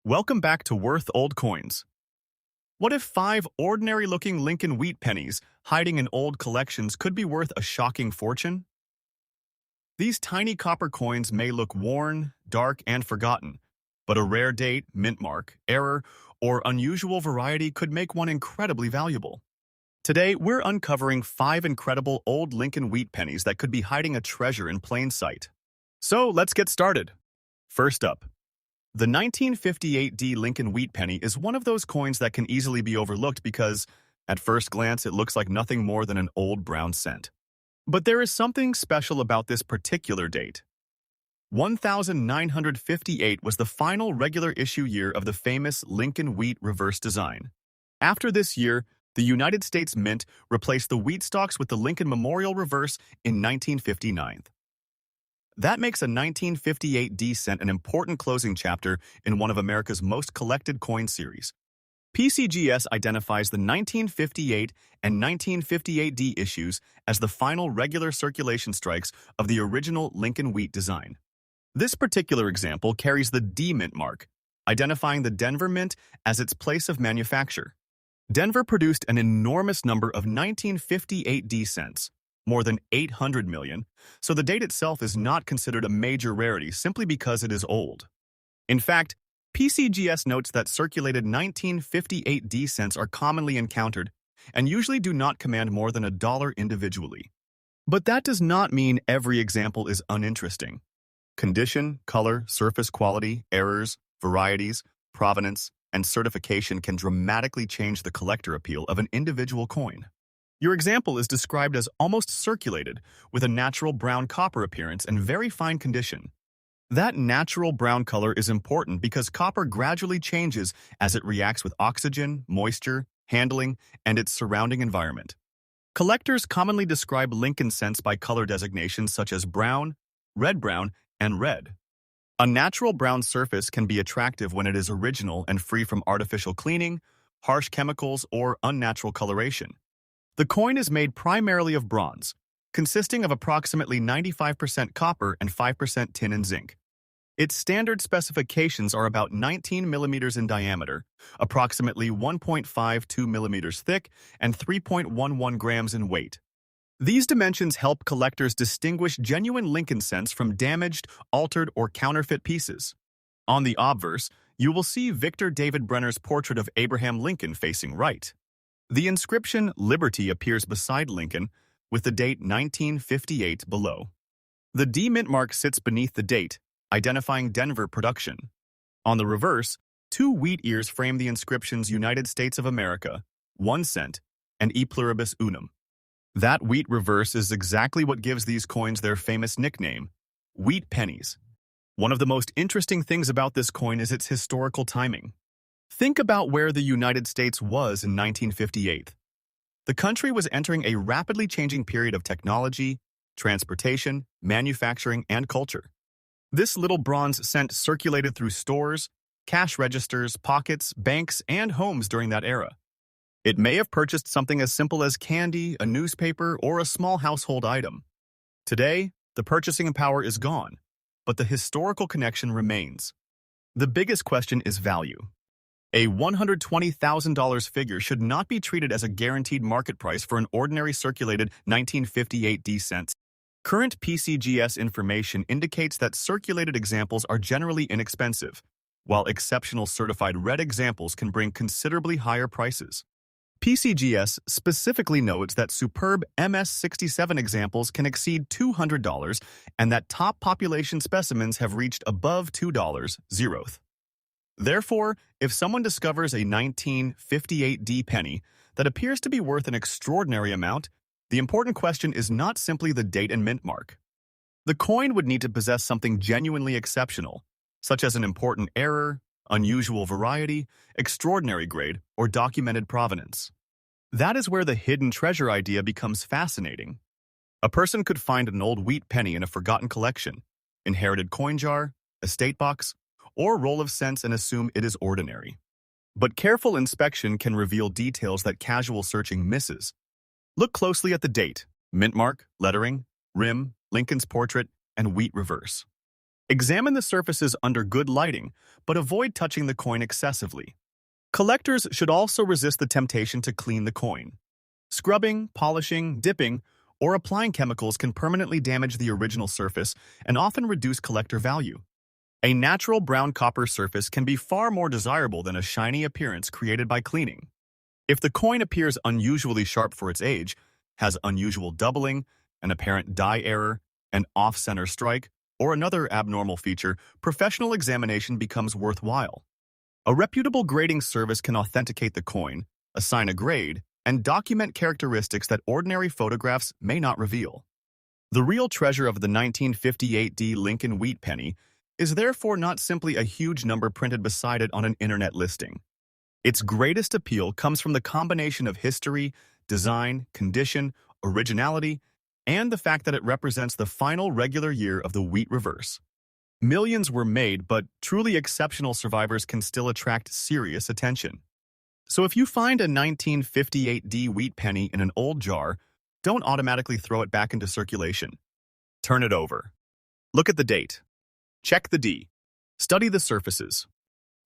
Welcome back to Worth Old Coins. What if 5 ordinary-looking Lincoln wheat pennies hiding in old collections could be worth a shocking fortune? These tiny copper coins may look worn, dark, and forgotten, but a rare date, mint mark, error, or unusual variety could make one incredibly valuable. Today, we're uncovering 5 incredible old Lincoln wheat pennies that could be hiding a treasure in plain sight. So, let's get started. First up, the 1958 D Lincoln Wheat Penny is one of those coins that can easily be overlooked because, at first glance, it looks like nothing more than an old brown cent. But there is something special about this particular date. 1958 was the final regular issue year of the famous Lincoln Wheat reverse design. After this year, the United States Mint replaced the wheat stalks with the Lincoln Memorial reverse in 1959. That makes a 1958 D cent an important closing chapter in one of America's most collected coin series. PCGS identifies the 1958 and 1958 D issues as the final regular circulation strikes of the original Lincoln Wheat design. This particular example carries the D Mint mark, identifying the Denver Mint as its place of manufacture. Denver produced an enormous number of 1958 D cents, more than 800 million, so the date itself is not considered a major rarity simply because it is old. In fact, PCGS notes that circulated 1958 D cents are commonly encountered and usually do not command more than $1 individually. But that does not mean every example is uninteresting. Condition, color, surface quality, errors, varieties, provenance, and certification can dramatically change the collector appeal of an individual coin. Your example is described as almost circulated, with a natural brown copper appearance and very fine condition. That natural brown color is important because copper gradually changes as it reacts with oxygen, moisture, handling, and its surrounding environment. Collectors commonly describe Lincoln cents by color designations such as brown, and red. A natural brown surface can be attractive when it is original and free from artificial cleaning, harsh chemicals, or unnatural coloration. The coin is made primarily of bronze, consisting of approximately 95% copper and 5% tin and zinc. Its standard specifications are about 19 millimeters in diameter, approximately 1.52 millimeters thick, and 3.11 grams in weight. These dimensions help collectors distinguish genuine Lincoln cents from damaged, altered, or counterfeit pieces. On the obverse, you will see Victor David Brenner's portrait of Abraham Lincoln facing right. The inscription Liberty appears beside Lincoln, with the date 1958 below. The D Mint mark sits beneath the date, identifying Denver production. On the reverse, 2 wheat ears frame the inscriptions United States of America, 1 cent, and E pluribus unum. That wheat reverse is exactly what gives these coins their famous nickname, wheat pennies. One of the most interesting things about this coin is its historical timing. Think about where the United States was in 1958. The country was entering a rapidly changing period of technology, transportation, manufacturing, and culture. This little bronze cent circulated through stores, cash registers, pockets, banks, and homes during that era. It may have purchased something as simple as candy, a newspaper, or a small household item. Today, the purchasing power is gone, but the historical connection remains. The biggest question is value. A $120,000 figure should not be treated as a guaranteed market price for an ordinary circulated 1958 D cents. Current PCGS information indicates that circulated examples are generally inexpensive, while exceptional certified red examples can bring considerably higher prices. PCGS specifically notes that superb MS-67 examples can exceed $200 and that top population specimens have reached above $2 zeroth. Therefore, if someone discovers a 1958 D penny that appears to be worth an extraordinary amount, the important question is not simply the date and mint mark. The coin would need to possess something genuinely exceptional, such as an important error, unusual variety, extraordinary grade, or documented provenance. That is where the hidden treasure idea becomes fascinating. A person could find an old wheat penny in a forgotten collection, inherited coin jar, estate box, or roll of cents and assume it is ordinary. But careful inspection can reveal details that casual searching misses. Look closely at the date, mint mark, lettering, rim, Lincoln's portrait, and wheat reverse. Examine the surfaces under good lighting, but avoid touching the coin excessively. Collectors should also resist the temptation to clean the coin. Scrubbing, polishing, dipping, or applying chemicals can permanently damage the original surface and often reduce collector value. A natural brown copper surface can be far more desirable than a shiny appearance created by cleaning. If the coin appears unusually sharp for its age, has unusual doubling, an apparent die error, an off-center strike, or another abnormal feature, professional examination becomes worthwhile. A reputable grading service can authenticate the coin, assign a grade, and document characteristics that ordinary photographs may not reveal. The real treasure of the 1958 Lincoln Wheat penny is therefore not simply a huge number printed beside it on an internet listing. Its greatest appeal comes from the combination of history, design, condition, originality, and the fact that it represents the final regular year of the wheat reverse. Millions were made, but truly exceptional survivors can still attract serious attention. So if you find a 1958 wheat penny in an old jar, don't automatically throw it back into circulation. Turn it over. Look at the date. Check the D. Study the surfaces.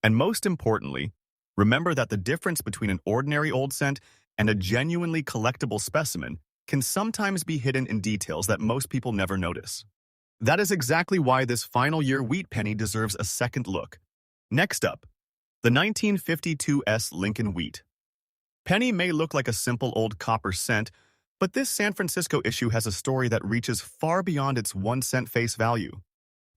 And most importantly, remember that the difference between an ordinary old cent and a genuinely collectible specimen can sometimes be hidden in details that most people never notice. That is exactly why this final year wheat penny deserves a second look. Next up, the 1952 Lincoln Wheat. Penny may look like a simple old copper cent, but this San Francisco issue has a story that reaches far beyond its 1 cent face value.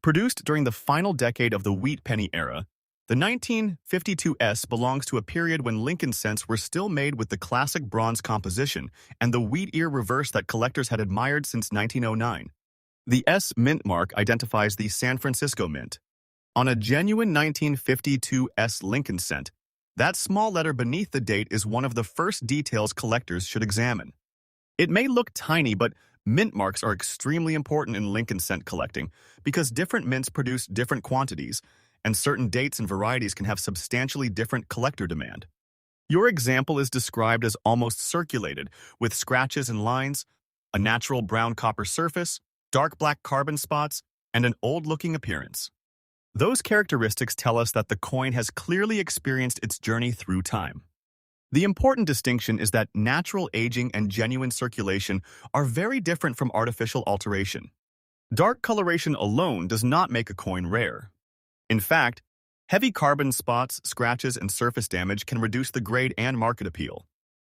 Produced during the final decade of the wheat penny era, the 1952 belongs to a period when Lincoln cents were still made with the classic bronze composition and the wheat ear reverse that collectors had admired since 1909. The S mint mark identifies the San Francisco Mint. On a genuine 1952 Lincoln cent, that small letter beneath the date is one of the first details collectors should examine. It may look tiny, but mint marks are extremely important in Lincoln cent collecting because different mints produce different quantities, and certain dates and varieties can have substantially different collector demand. Your example is described as almost circulated, with scratches and lines, a natural brown copper surface, dark black carbon spots, and an old-looking appearance. Those characteristics tell us that the coin has clearly experienced its journey through time. The important distinction is that natural aging and genuine circulation are very different from artificial alteration. Dark coloration alone does not make a coin rare. In fact, heavy carbon spots, scratches, and surface damage can reduce the grade and market appeal.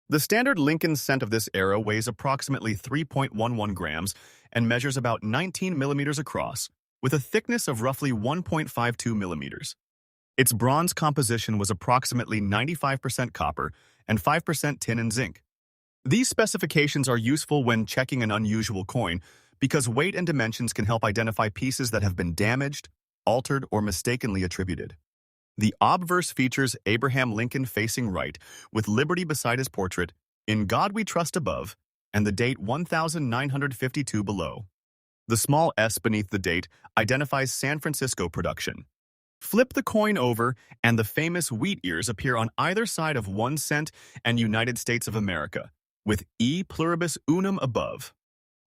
The standard Lincoln cent of this era weighs approximately 3.11 grams and measures about 19 millimeters across, with a thickness of roughly 1.52 millimeters. Its bronze composition was approximately 95% copper and 5% tin and zinc. These specifications are useful when checking an unusual coin because weight and dimensions can help identify pieces that have been damaged, altered, or mistakenly attributed. The obverse features Abraham Lincoln facing right, with Liberty beside his portrait, "In God We Trust" above, and the date 1952 below. The small S beneath the date identifies San Francisco production. Flip the coin over, and the famous wheat ears appear on either side of 1 cent and United States of America, with E pluribus unum above.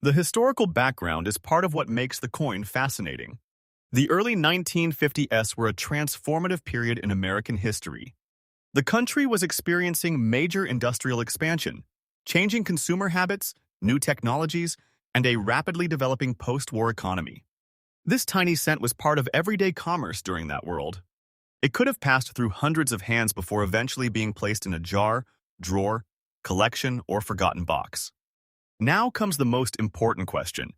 The historical background is part of what makes the coin fascinating. The early 1950s were a transformative period in American history. The country was experiencing major industrial expansion, changing consumer habits, new technologies, and a rapidly developing post-war economy. This tiny cent was part of everyday commerce during that world. It could have passed through hundreds of hands before eventually being placed in a jar, drawer, collection, or forgotten box. Now comes the most important question.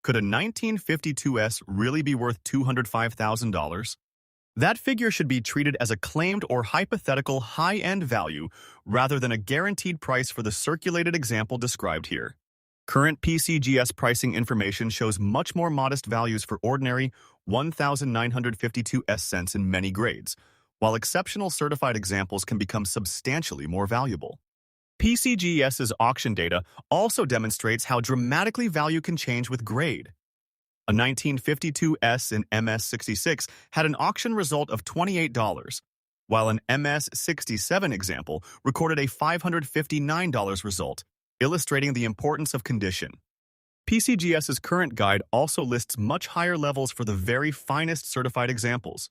Could a 1952 really be worth $205,000? That figure should be treated as a claimed or hypothetical high-end value rather than a guaranteed price for the circulated example described here. Current PCGS pricing information shows much more modest values for ordinary 1952 cents in many grades, while exceptional certified examples can become substantially more valuable. PCGS's auction data also demonstrates how dramatically value can change with grade. A 1952 in MS66 had an auction result of $28, while an MS67 example recorded a $559 result, illustrating the importance of condition. PCGS's current guide also lists much higher levels for the very finest certified examples.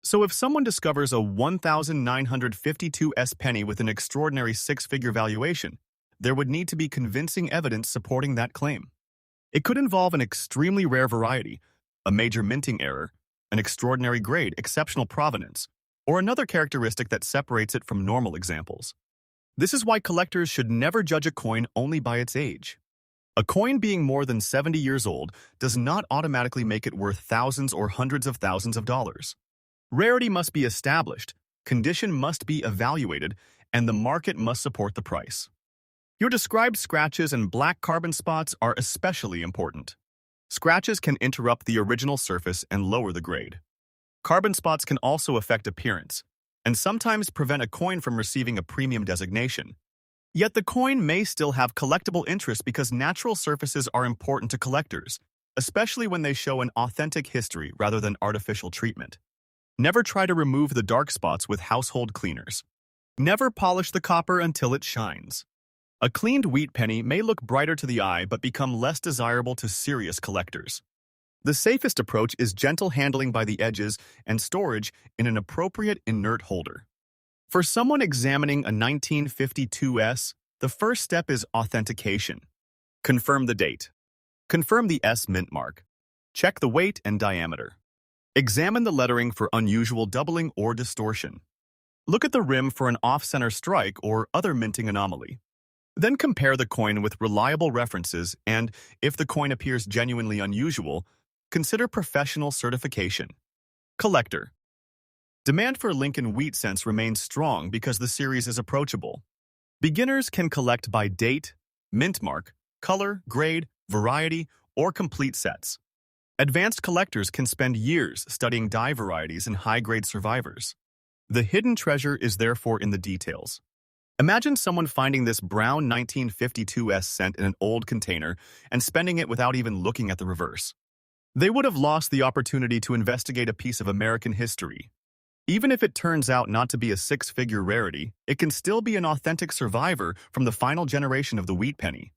So if someone discovers a 1,952S penny with an extraordinary six-figure valuation, there would need to be convincing evidence supporting that claim. It could involve an extremely rare variety, a major minting error, an extraordinary grade, exceptional provenance, or another characteristic that separates it from normal examples. This is why collectors should never judge a coin only by its age. A coin being more than 70 years old does not automatically make it worth thousands or hundreds of thousands of dollars. Rarity must be established, condition must be evaluated, and the market must support the price. Your described scratches and black carbon spots are especially important. Scratches can interrupt the original surface and lower the grade. Carbon spots can also affect appearance, and sometimes prevent a coin from receiving a premium designation. Yet the coin may still have collectible interest because natural surfaces are important to collectors, especially when they show an authentic history rather than artificial treatment. Never try to remove the dark spots with household cleaners. Never polish the copper until it shines. A cleaned wheat penny may look brighter to the eye but become less desirable to serious collectors. The safest approach is gentle handling by the edges and storage in an appropriate inert holder. For someone examining a 1952S, the first step is authentication. Confirm the date. Confirm the S mint mark. Check the weight and diameter. Examine the lettering for unusual doubling or distortion. Look at the rim for an off-center strike or other minting anomaly. Then compare the coin with reliable references and, if the coin appears genuinely unusual, consider professional certification. Collector. Demand for Lincoln wheat cents remains strong because the series is approachable. Beginners can collect by date, mint mark, color, grade, variety, or complete sets. Advanced collectors can spend years studying die varieties and high-grade survivors. The hidden treasure is therefore in the details. Imagine someone finding this brown 1952S cent in an old container and spending it without even looking at the reverse. They would have lost the opportunity to investigate a piece of American history. Even if it turns out not to be a six-figure rarity, it can still be an authentic survivor from the final generation of the wheat penny.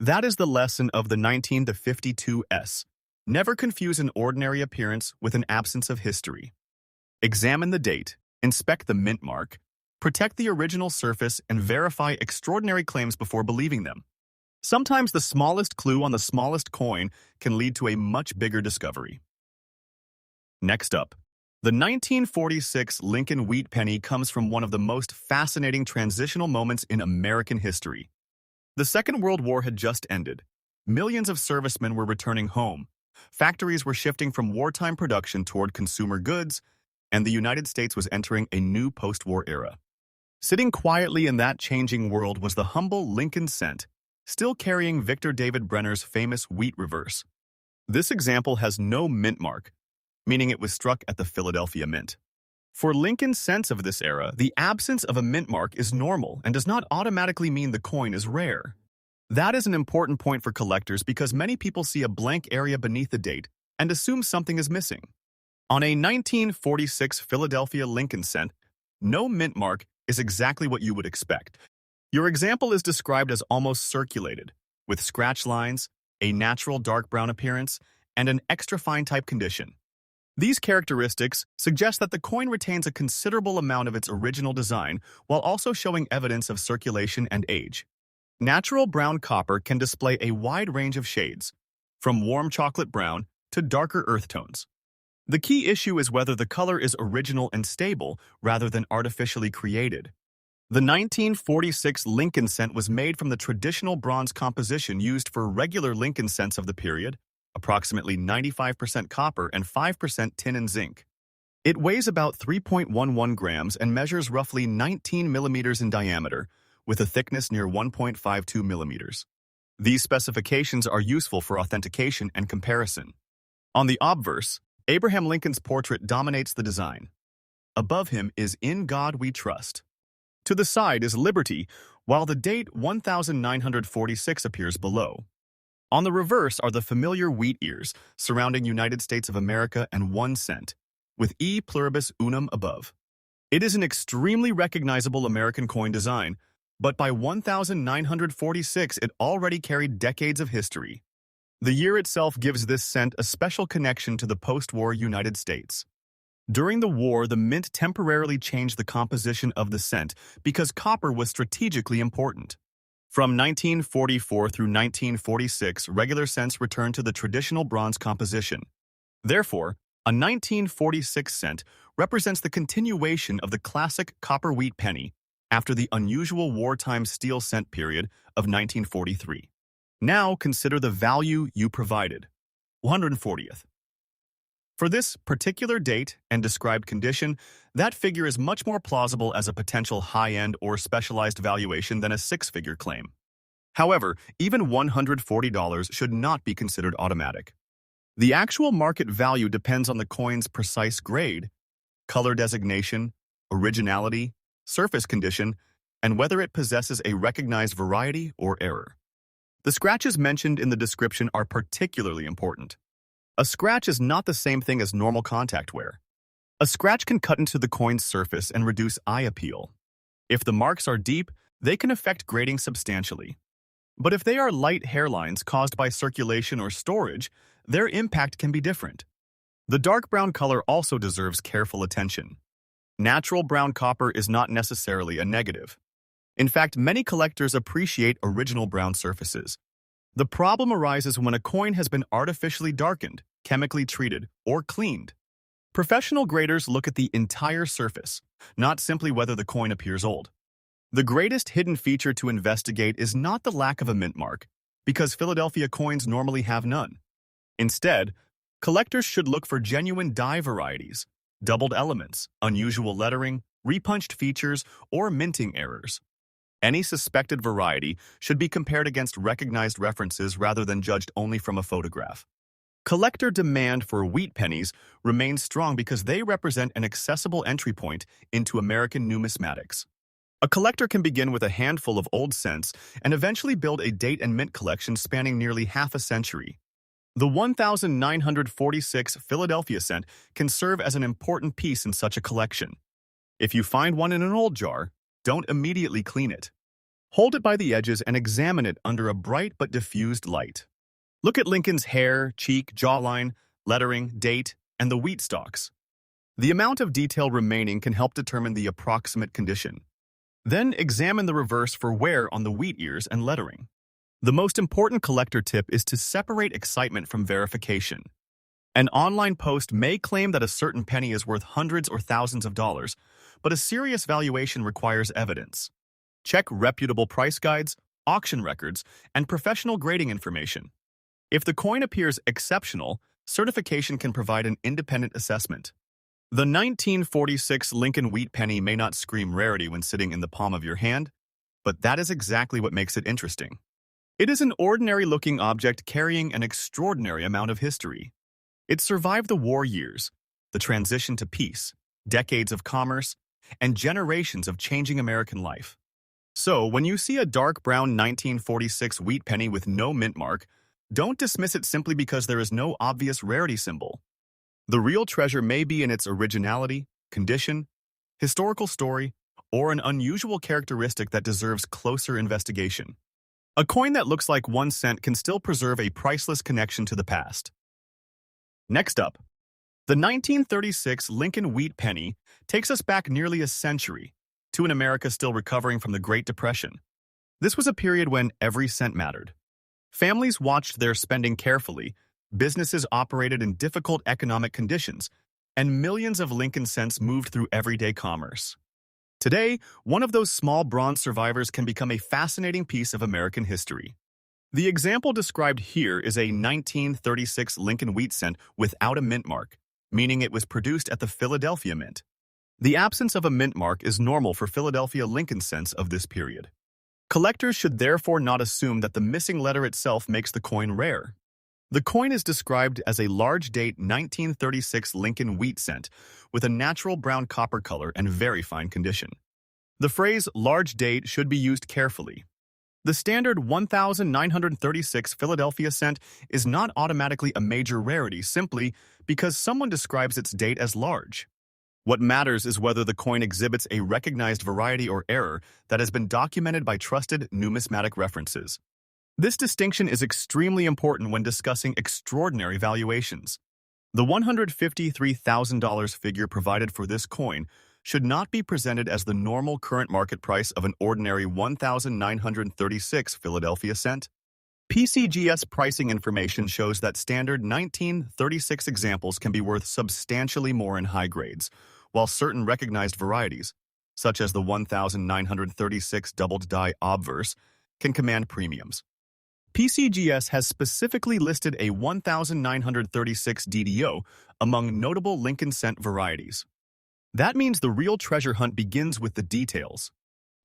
That is the lesson of the 1952S. Never confuse an ordinary appearance with an absence of history. Examine the date, inspect the mint mark, protect the original surface, and verify extraordinary claims before believing them. Sometimes the smallest clue on the smallest coin can lead to a much bigger discovery. Next up, the 1946 Lincoln wheat penny comes from one of the most fascinating transitional moments in American history. The Second World War had just ended. Millions of servicemen were returning home. Factories were shifting from wartime production toward consumer goods, and the United States was entering a new post-war era. Sitting quietly in that changing world was the humble Lincoln cent, still carrying Victor David Brenner's famous wheat reverse. This example has no mint mark, meaning it was struck at the Philadelphia Mint. For Lincoln cents of this era, the absence of a mint mark is normal and does not automatically mean the coin is rare. That is an important point for collectors because many people see a blank area beneath the date and assume something is missing. On a 1946 Philadelphia Lincoln cent, no mint mark is exactly what you would expect. Your example is described as almost circulated, with scratch lines, a natural dark brown appearance, and an extra fine type condition. These characteristics suggest that the coin retains a considerable amount of its original design while also showing evidence of circulation and age. Natural brown copper can display a wide range of shades, from warm chocolate brown to darker earth tones. The key issue is whether the color is original and stable rather than artificially created. The 1946 Lincoln cent was made from the traditional bronze composition used for regular Lincoln cents of the period, approximately 95% copper and 5% tin and zinc. It weighs about 3.11 grams and measures roughly 19 millimeters in diameter, with a thickness near 1.52 millimeters. These specifications are useful for authentication and comparison. On the obverse, Abraham Lincoln's portrait dominates the design. Above him is "In God We Trust." To the side is Liberty, while the date 1946 appears below. On the reverse are the familiar wheat ears surrounding United States of America and 1 cent, with E pluribus unum above. It is an extremely recognizable American coin design, but by 1946 it already carried decades of history. The year itself gives this cent a special connection to the post-war United States. During the war, the mint temporarily changed the composition of the cent because copper was strategically important. From 1944 through 1946, regular cents returned to the traditional bronze composition. Therefore, a 1946 cent represents the continuation of the classic copper wheat penny after the unusual wartime steel cent period of 1943. Now consider the value you provided. 140th. For this particular date and described condition, that figure is much more plausible as a potential high-end or specialized valuation than a six-figure claim. However, even $140 should not be considered automatic. The actual market value depends on the coin's precise grade, color designation, originality, surface condition, and whether it possesses a recognized variety or error. The scratches mentioned in the description are particularly important. A scratch is not the same thing as normal contact wear. A scratch can cut into the coin's surface and reduce eye appeal. If the marks are deep, they can affect grading substantially. But if they are light hairlines caused by circulation or storage, their impact can be different. The dark brown color also deserves careful attention. Natural brown copper is not necessarily a negative. In fact, many collectors appreciate original brown surfaces. The problem arises when a coin has been artificially darkened, chemically treated, or cleaned. Professional graders look at the entire surface, not simply whether the coin appears old. The greatest hidden feature to investigate is not the lack of a mint mark, because Philadelphia coins normally have none. Instead, collectors should look for genuine die varieties, doubled elements, unusual lettering, repunched features, or minting errors. Any suspected variety should be compared against recognized references rather than judged only from a photograph. Collector demand for wheat pennies remains strong because they represent an accessible entry point into American numismatics. A collector can begin with a handful of old cents and eventually build a date and mint collection spanning nearly half a century. The 1946 Philadelphia cent can serve as an important piece in such a collection. If you find one in an old jar, don't immediately clean it. Hold it by the edges and examine it under a bright but diffused light. Look at Lincoln's hair, cheek, jawline, lettering, date, and the wheat stalks. The amount of detail remaining can help determine the approximate condition. Then examine the reverse for wear on the wheat ears and lettering. The most important collector tip is to separate excitement from verification. An online post may claim that a certain penny is worth hundreds or thousands of dollars, but a serious valuation requires evidence. Check reputable price guides, auction records, and professional grading information. If the coin appears exceptional, certification can provide an independent assessment. The 1946 Lincoln wheat penny may not scream rarity when sitting in the palm of your hand, but that is exactly what makes it interesting. It is an ordinary-looking object carrying an extraordinary amount of history. It survived the war years, the transition to peace, decades of commerce, and generations of changing American life. So, when you see a dark brown 1946 wheat penny with no mint mark, don't dismiss it simply because there is no obvious rarity symbol. The real treasure may be in its originality, condition, historical story, or an unusual characteristic that deserves closer investigation. A coin that looks like 1 cent can still preserve a priceless connection to the past. Next up, the 1936 Lincoln wheat penny takes us back nearly a century to an America still recovering from the Great Depression. This was a period when every cent mattered. Families watched their spending carefully, businesses operated in difficult economic conditions, and millions of Lincoln cents moved through everyday commerce. Today, one of those small bronze survivors can become a fascinating piece of American history. The example described here is a 1936 Lincoln wheat cent without a mint mark, meaning it was produced at the Philadelphia Mint. The absence of a mint mark is normal for Philadelphia Lincoln cents of this period. Collectors should therefore not assume that the missing letter itself makes the coin rare. The coin is described as a large-date 1936 Lincoln wheat cent with a natural brown copper color and very fine condition. The phrase large date should be used carefully. The standard 1936 Philadelphia cent is not automatically a major rarity simply because someone describes its date as large. What matters is whether the coin exhibits a recognized variety or error that has been documented by trusted numismatic references. This distinction is extremely important when discussing extraordinary valuations. The $153,000 figure provided for this coin should not be presented as the normal current market price of an ordinary 1,936 Philadelphia cent. PCGS pricing information shows that standard 1936 examples can be worth substantially more in high grades, while certain recognized varieties, such as the 1,936 doubled die obverse, can command premiums. PCGS has specifically listed a 1,936 DDO among notable Lincoln cent varieties. That means the real treasure hunt begins with the details.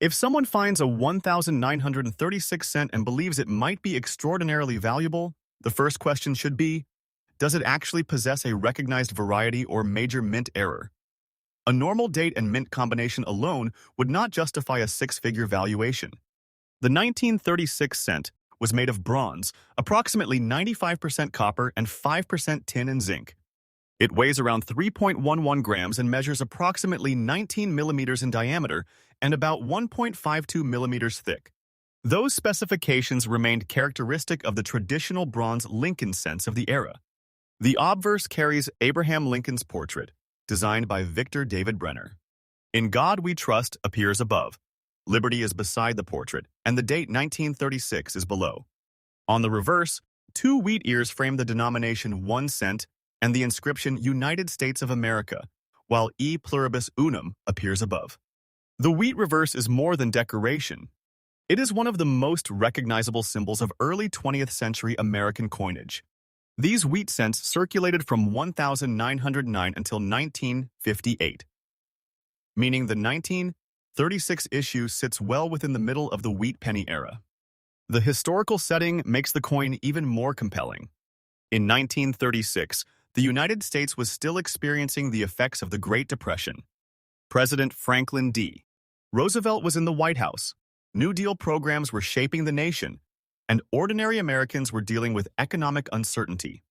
If someone finds a 1,936 cent and believes it might be extraordinarily valuable, the first question should be, does it actually possess a recognized variety or major mint error? A normal date and mint combination alone would not justify a six-figure valuation. The 1936 cent was made of bronze, approximately 95% copper and 5% tin and zinc. It weighs around 3.11 grams and measures approximately 19 millimeters in diameter and about 1.52 millimeters thick. Those specifications remained characteristic of the traditional bronze Lincoln cents of the era. The obverse carries Abraham Lincoln's portrait, designed by Victor David Brenner. "In God We Trust" appears above. Liberty is beside the portrait, and the date 1936 is below. On the reverse, two wheat ears frame the denomination 1 cent and the inscription United States of America, while E pluribus unum appears above. The wheat reverse is more than decoration. It is one of the most recognizable symbols of early 20th century American coinage. These wheat cents circulated from 1909 until 1958, meaning the 1936 issue sits well within the middle of the wheat penny era. The historical setting makes the coin even more compelling. In 1936, the United States was still experiencing the effects of the Great Depression. President Franklin D. Roosevelt was in the White House. New Deal programs were shaping the nation, and ordinary Americans were dealing with economic uncertainty.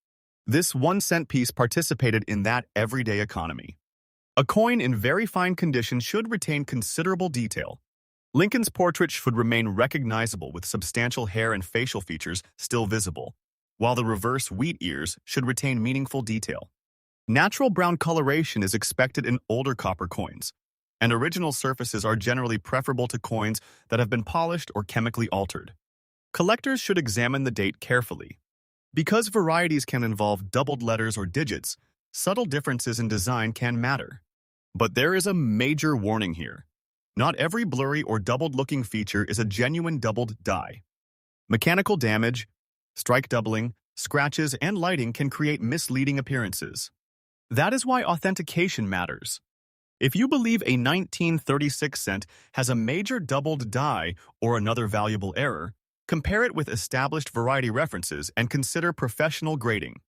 This 1 cent piece participated in that everyday economy. A coin in very fine condition should retain considerable detail. Lincoln's portrait should remain recognizable with substantial hair and facial features still visible, while the reverse wheat ears should retain meaningful detail. Natural brown coloration is expected in older copper coins, and original surfaces are generally preferable to coins that have been polished or chemically altered. Collectors should examine the date carefully. Because varieties can involve doubled letters or digits, subtle differences in design can matter. But there is a major warning here. Not every blurry or doubled-looking feature is a genuine doubled die. Mechanical damage, strike doubling, scratches, and lighting can create misleading appearances. That is why authentication matters. If you believe a 1936 cent has a major doubled die or another valuable error, compare it with established variety references and consider professional grading.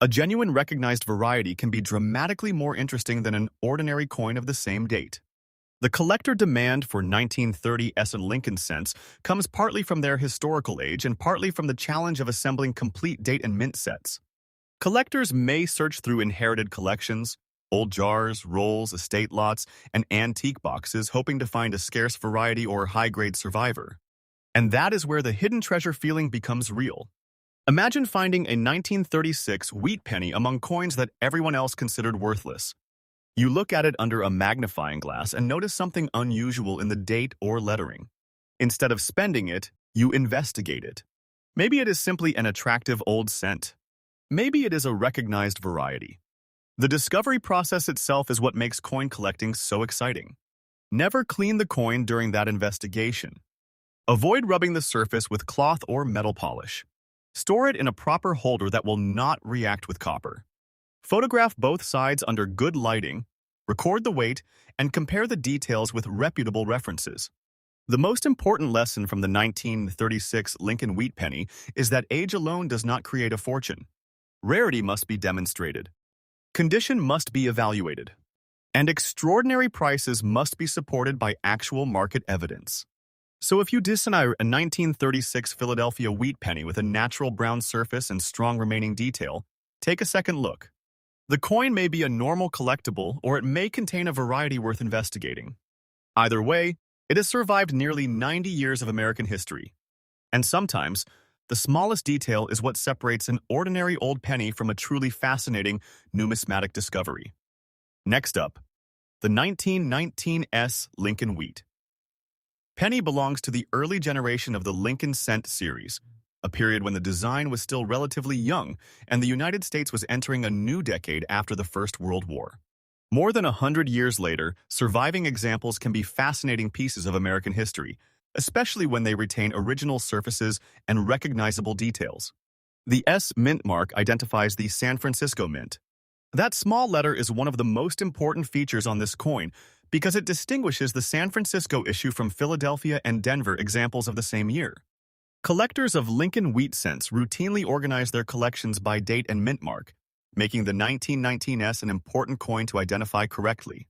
A genuine recognized variety can be dramatically more interesting than an ordinary coin of the same date. The collector demand for 1930s and Lincoln cents comes partly from their historical age and partly from the challenge of assembling complete date and mint sets. Collectors may search through inherited collections, old jars, rolls, estate lots, and antique boxes hoping to find a scarce variety or high-grade survivor. And that is where the hidden treasure feeling becomes real. Imagine finding a 1936 wheat penny among coins that everyone else considered worthless. You look at it under a magnifying glass and notice something unusual in the date or lettering. Instead of spending it, you investigate it. Maybe it is simply an attractive old cent. Maybe it is a recognized variety. The discovery process itself is what makes coin collecting so exciting. Never clean the coin during that investigation. Avoid rubbing the surface with cloth or metal polish. Store it in a proper holder that will not react with copper. Photograph both sides under good lighting, record the weight, and compare the details with reputable references. The most important lesson from the 1936 Lincoln wheat penny is that age alone does not create a fortune. Rarity must be demonstrated. Condition must be evaluated. And extraordinary prices must be supported by actual market evidence. So if you desire a 1936 Philadelphia wheat penny with a natural brown surface and strong remaining detail, take a second look. The coin may be a normal collectible, or it may contain a variety worth investigating. Either way, it has survived nearly 90 years of American history. And sometimes, The smallest detail is what separates an ordinary old penny from a truly fascinating numismatic discovery. Next up, the 1919 Lincoln Wheat. Penny belongs to the early generation of the Lincoln Cent series, a period when the design was still relatively young and the United States was entering a new decade after the First World War. More than 100 years later, surviving examples can be fascinating pieces of American history, especially when they retain original surfaces and recognizable details. The S Mint mark identifies the San Francisco Mint. That small letter is one of the most important features on this coin because it distinguishes the San Francisco issue from Philadelphia and Denver examples of the same year. Collectors of Lincoln Wheat cents routinely organize their collections by date and mint mark, making the 1919 an important coin to identify correctly.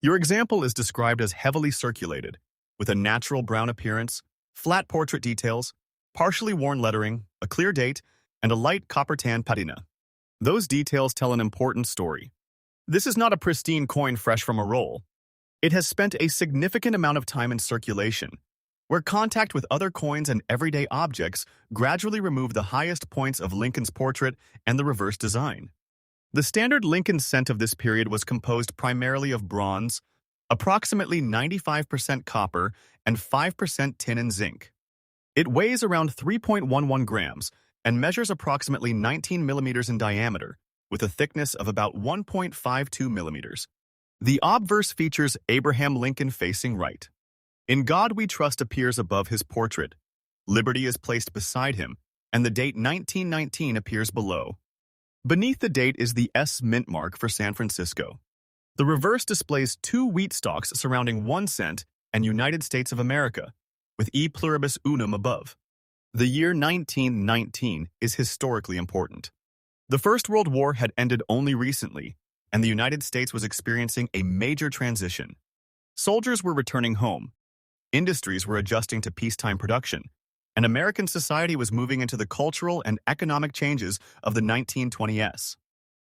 Your example is described as heavily circulated, with a natural brown appearance, flat portrait details, partially worn lettering, a clear date, and a light copper tan patina. Those details tell an important story. This is not a pristine coin fresh from a roll. It has spent a significant amount of time in circulation, where contact with other coins and everyday objects gradually removed the highest points of Lincoln's portrait and the reverse design. The standard Lincoln cent of this period was composed primarily of bronze, approximately 95% copper, and 5% tin and zinc. It weighs around 3.11 grams and measures approximately 19 millimeters in diameter, with a thickness of about 1.52 millimeters. The obverse features Abraham Lincoln facing right. "In God We Trust" appears above his portrait. Liberty is placed beside him, and the date 1919 appears below. Beneath the date is the S Mint mark for San Francisco. The reverse displays two wheat stalks surrounding 1 cent and United States of America, with E pluribus unum above. The year 1919 is historically important. The First World War had ended only recently, and the United States was experiencing a major transition. Soldiers were returning home, industries were adjusting to peacetime production, and American society was moving into the cultural and economic changes of the 1920s.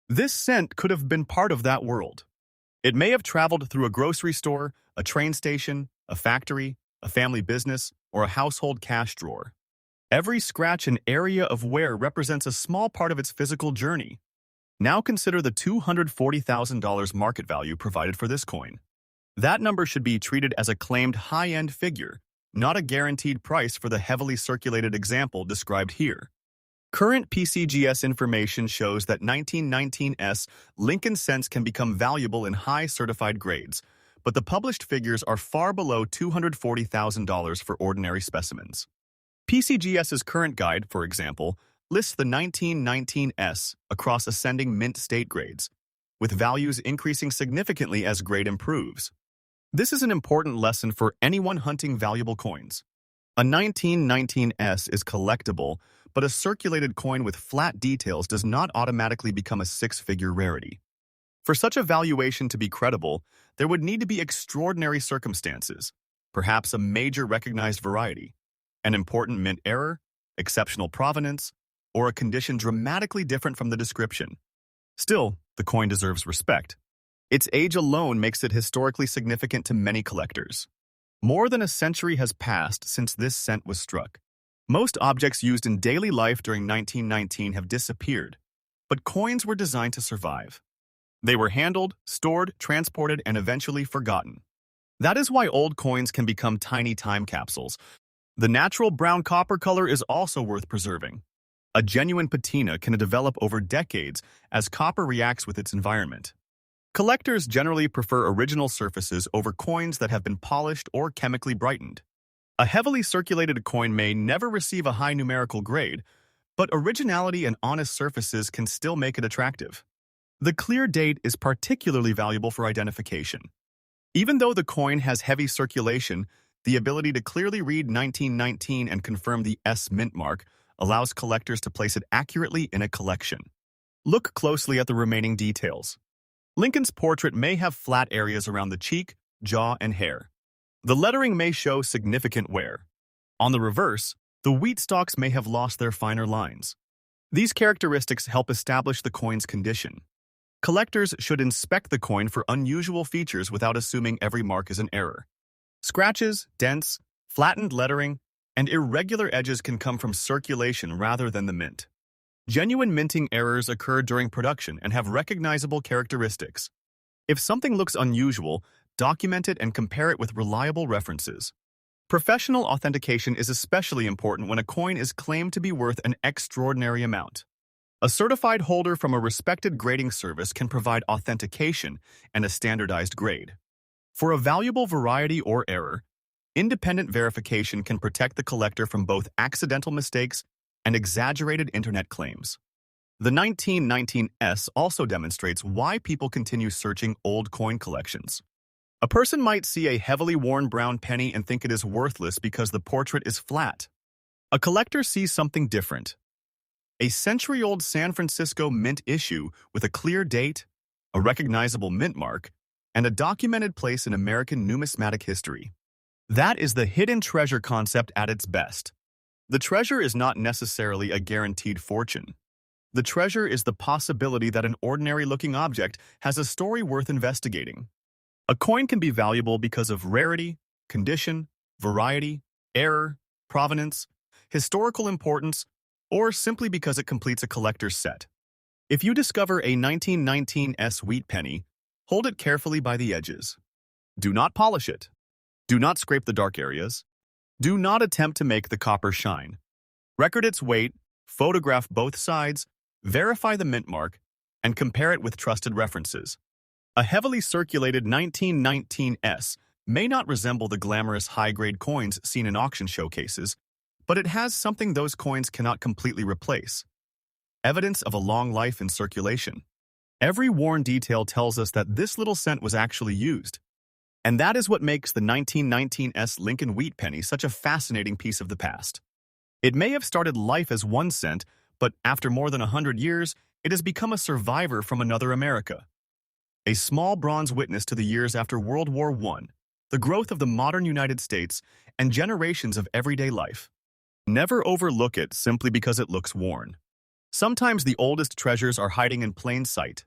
This cent could have been part of that world. It may have traveled through a grocery store, a train station, a factory, a family business, or a household cash drawer. Every scratch and area of wear represents a small part of its physical journey. Now consider the $240,000 market value provided for this coin. That number should be treated as a claimed high-end figure, not a guaranteed price for the heavily circulated example described here. Current PCGS information shows that 1919 Lincoln cents can become valuable in high certified grades, but the published figures are far below $240,000 for ordinary specimens. PCGS's current guide, for example, lists the 1919 across ascending mint state grades, with values increasing significantly as grade improves. This is an important lesson for anyone hunting valuable coins. A 1919 is collectible, but a circulated coin with flat details does not automatically become a six-figure rarity. For such a valuation to be credible, there would need to be extraordinary circumstances, perhaps a major recognized variety, an important mint error, exceptional provenance, or a condition dramatically different from the description. Still, the coin deserves respect. Its age alone makes it historically significant to many collectors. More than a century has passed since this cent was struck. Most objects used in daily life during 1919 have disappeared, but coins were designed to survive. They were handled, stored, transported, and eventually forgotten. That is why old coins can become tiny time capsules. The natural brown copper color is also worth preserving. A genuine patina can develop over decades as copper reacts with its environment. Collectors generally prefer original surfaces over coins that have been polished or chemically brightened. A heavily circulated coin may never receive a high numerical grade, but originality and honest surfaces can still make it attractive. The clear date is particularly valuable for identification. Even though the coin has heavy circulation, the ability to clearly read 1919 and confirm the S mint mark allows collectors to place it accurately in a collection. Look closely at the remaining details. Lincoln's portrait may have flat areas around the cheek, jaw, and hair. The lettering may show significant wear. On the reverse, the wheat stalks may have lost their finer lines. These characteristics help establish the coin's condition. Collectors should inspect the coin for unusual features without assuming every mark is an error. Scratches, dents, flattened lettering, and irregular edges can come from circulation rather than the mint. Genuine minting errors occur during production and have recognizable characteristics. If something looks unusual, document it and compare it with reliable references. Professional authentication is especially important when a coin is claimed to be worth an extraordinary amount. A certified holder from a respected grading service can provide authentication and a standardized grade. For a valuable variety or error, independent verification can protect the collector from both accidental mistakes and exaggerated internet claims. The 1919S also demonstrates why people continue searching old coin collections. A person might see a heavily worn brown penny and think it is worthless because the portrait is flat. A collector sees something different. A century-old San Francisco mint issue with a clear date, a recognizable mint mark, and a documented place in American numismatic history. That is the hidden treasure concept at its best. The treasure is not necessarily a guaranteed fortune. The treasure is the possibility that an ordinary-looking object has a story worth investigating. A coin can be valuable because of rarity, condition, variety, error, provenance, historical importance, or simply because it completes a collector's set. If you discover a 1919S wheat penny, hold it carefully by the edges. Do not polish it. Do not scrape the dark areas. Do not attempt to make the copper shine. Record its weight, photograph both sides, verify the mint mark, and compare it with trusted references. A heavily circulated 1919S may not resemble the glamorous high-grade coins seen in auction showcases, but it has something those coins cannot completely replace: evidence of a long life in circulation. Every worn detail tells us that this little cent was actually used. And that is what makes the 1919S Lincoln wheat penny such a fascinating piece of the past. It may have started life as 1 cent, but after more than 100 years, it has become a survivor from another America. A small bronze witness to the years after World War I, the growth of the modern United States, and generations of everyday life. Never overlook it simply because it looks worn. Sometimes the oldest treasures are hiding in plain sight,